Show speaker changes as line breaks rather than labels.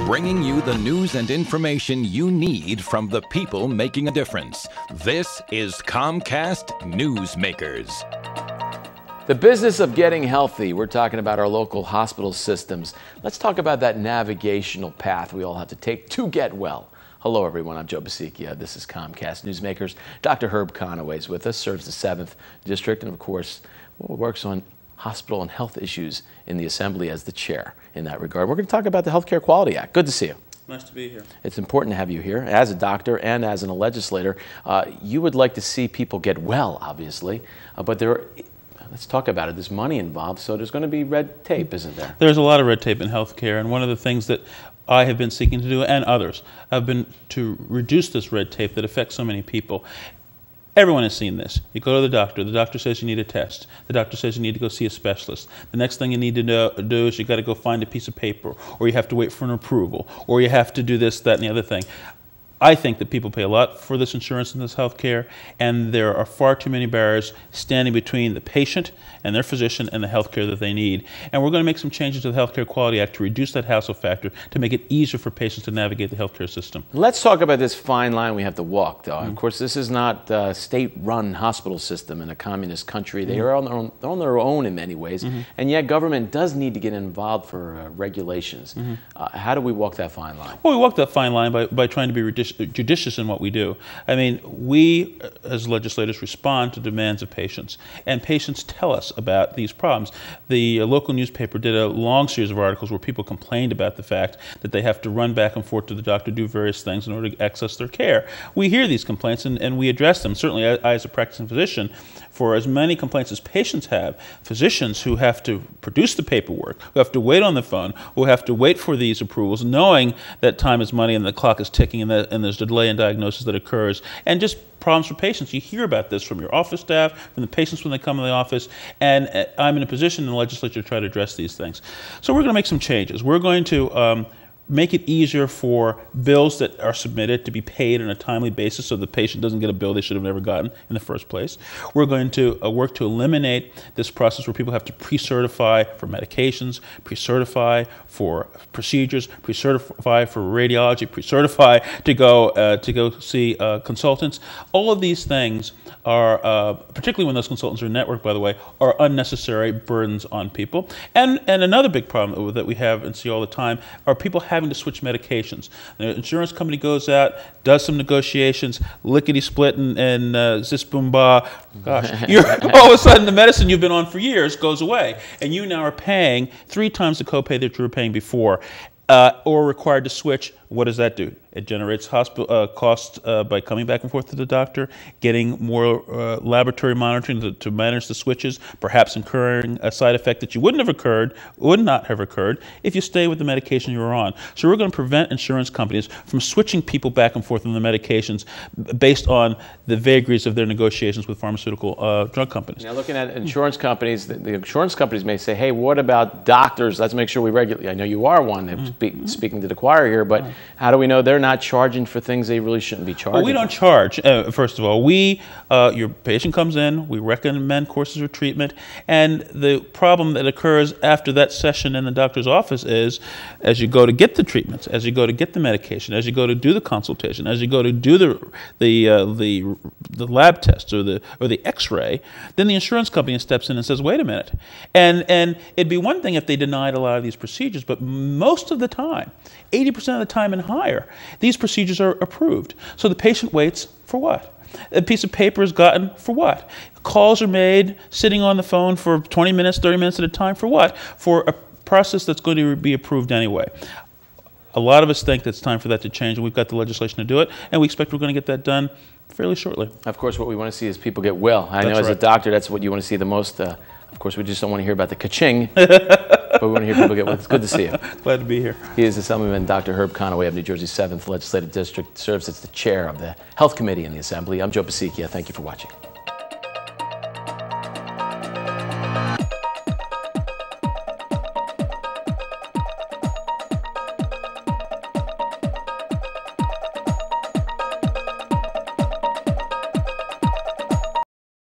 bringing you the news and information you need from the people making a difference. This is Comcast Newsmakers.
The business of getting healthy. We're talking about our local hospital systems. Let's talk about that navigational path we all have to take to get well. Hello, everyone. I'm Joe Basicchia. This is Comcast Newsmakers. Dr. Herb Conaway is with us, serves the 7th District, and of course, works on hospital and health issues in the Assembly as the chair in that regard. We're going to talk about the Healthcare Quality Act. Good to see you.
Nice to be here.
It's important to have you here as a doctor and as a legislator. You would like to see people get well, obviously, but let's talk about it. There's money involved, so there's going to be red tape, isn't there?
There's a lot of red tape in healthcare, and one of the things that I have been seeking to do, and others, have been to reduce this red tape that affects so many people. Everyone has seen this. You go to the doctor says you need a test. The doctor says you need to go see a specialist. The next thing you need to do is you got to go find a piece of paper, or you have to wait for an approval, or you have to do this, that, and the other thing. I think that people pay a lot for this insurance and this health care, and there are far too many barriers standing between the patient and their physician and the health care that they need. And we're going to make some changes to the Healthcare Quality Act to reduce that hassle factor, to make it easier for patients to navigate the healthcare system.
Let's talk about this fine line we have to walk, though. Of course, this is not a state-run hospital system in a communist country. They are on their own in many ways, and yet government does need to get involved for regulations. How do we walk that fine line?
Well, we walk that fine line by trying to be judicious in what we do. I mean, we as legislators respond to demands of patients, and patients tell us about these problems. The local newspaper did a long series of articles where people complained about the fact that they have to run back and forth to the doctor, do various things in order to access their care. We hear these complaints and we address them. Certainly, I as a practicing physician, for as many complaints as patients have, physicians who have to produce the paperwork, who have to wait on the phone, who have to wait for these approvals, knowing that time is money and the clock is ticking and there's delay in diagnosis that occurs, and just problems for patients. You hear about this from your office staff, from the patients when they come to the office, and I'm in a position in the legislature to try to address these things. So we're going to make some changes. We're going to make it easier for bills that are submitted to be paid on a timely basis so the patient doesn't get a bill they should have never gotten in the first place. We're going to work to eliminate this process where people have to pre-certify for medications, pre-certify for procedures, pre-certify for radiology, pre-certify to go see consultants. All of these things are, particularly when those consultants are networked, by the way, are unnecessary burdens on people. And another big problem that we have and see all the time are people having to switch medications. The insurance company goes out, does some negotiations, lickety-split and zis-boom-ba. Gosh, all of a sudden the medicine you've been on for years goes away, and you now are paying 3 times the copay that you were paying before, or required to switch. What does that do? It generates hospital costs by coming back and forth to the doctor, getting more laboratory monitoring to manage the switches, perhaps incurring a side effect that you would not have occurred if you stay with the medication you were on. So we're going to prevent insurance companies from switching people back and forth on the medications based on the vagaries of their negotiations with pharmaceutical drug companies.
Now, looking at insurance companies, the insurance companies may say, hey, what about doctors? Let's make sure we regulate. I know you are one, speaking to the choir here, but how do we know they're not charging for things they really shouldn't be charging?
Well, we don't charge, first of all. Your patient comes in, we recommend courses of treatment, and the problem that occurs after that session in the doctor's office is, as you go to get the treatments, as you go to get the medication, as you go to do the consultation, as you go to do the lab tests or the X-ray, then the insurance company steps in and says, wait a minute. And it'd be one thing if they denied a lot of these procedures, but most of the time, 80% of the time and higher, these procedures are approved. So the patient waits for what? A piece of paper is gotten for what? Calls are made, sitting on the phone for 20 minutes, 30 minutes at a time for what? For a process that's going to be approved anyway. A lot of us think that it's time for that to change, and we've got the legislation to do it, and we expect we're going to get that done fairly shortly.
Of course, what we want to see is people get well. I know as a doctor, that's what you want to see the most. Of course, we just don't want to hear about the ka-ching, but we want to hear people get well. It's good to see you.
Glad to be here.
He is Assemblyman Dr. Herb Conaway of New Jersey's 7th Legislative District, serves as the chair of the Health Committee in the Assembly. I'm Joe Basicchia. Thank you for watching.